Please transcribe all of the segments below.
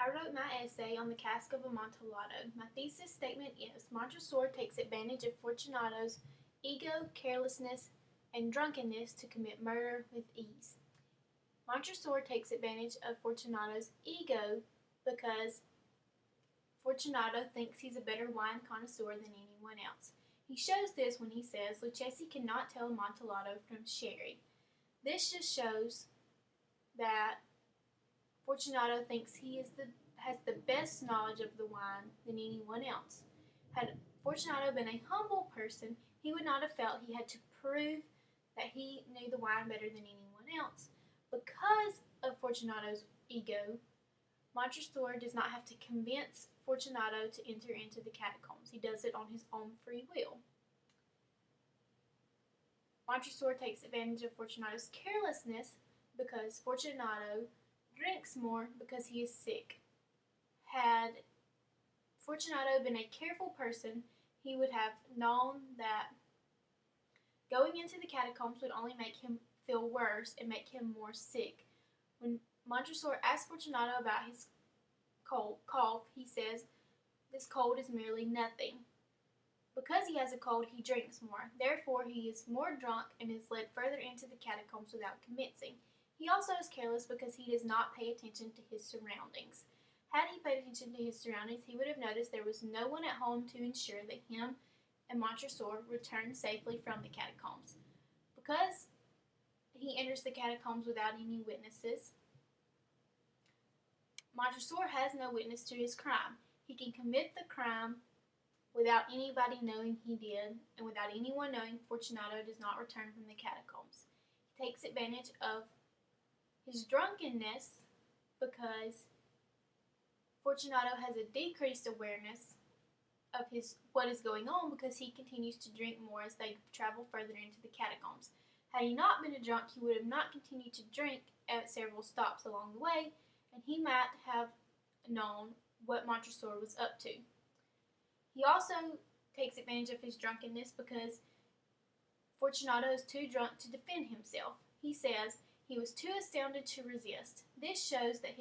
I wrote my essay on the cask of Amontillado. My thesis statement is Montresor takes advantage of Fortunato's ego, carelessness, and drunkenness to commit murder with ease. Montresor takes advantage of Fortunato's ego because Fortunato thinks he's a better wine connoisseur than anyone else. He shows this when he says Lucchesi cannot tell Amontillado from sherry. This just shows that Fortunato thinks has the best knowledge of the wine than anyone else. Had Fortunato been a humble person, he would not have felt he had to prove that he knew the wine better than anyone else. Because of Fortunato's ego, Montresor does not have to convince Fortunato to enter into the catacombs. He does it on his own free will. Montresor takes advantage of Fortunato's carelessness because Fortunato drinks more because he is sick. Had Fortunato been a careful person, he would have known that going into the catacombs would only make him feel worse and make him more sick. When Montresor asks Fortunato about his cough, he says, "This cold is merely nothing." Because he has a cold, he drinks more. Therefore, he is more drunk and is led further into the catacombs without convincing. He also is careless because he does not pay attention to his surroundings. Had he paid attention to his surroundings, he would have noticed there was no one at home to ensure that him and Montresor returned safely from the catacombs. Because he enters the catacombs without any witnesses, Montresor has no witness to his crime. He can commit the crime without anybody knowing he did, and without anyone knowing Fortunato does not return from the catacombs. He takes advantage of his drunkenness because Fortunato has a decreased awareness of what is going on because he continues to drink more as they travel further into the catacombs. Had he not been a drunk, he would have not continued to drink at several stops along the way, and he might have known what Montresor was up to. He also takes advantage of his drunkenness because Fortunato is too drunk to defend himself. He says he was too astounded to resist. This shows that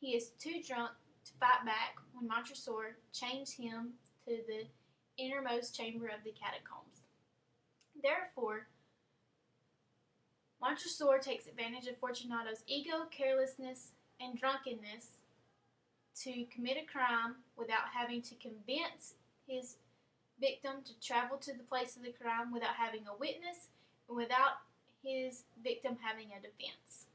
he is too drunk to fight back when Montresor chains him to the innermost chamber of the catacombs. Therefore, Montresor takes advantage of Fortunato's ego, carelessness, and drunkenness to commit a crime without having to convince his victim to travel to the place of the crime, without having a witness, and without his victim having a defense.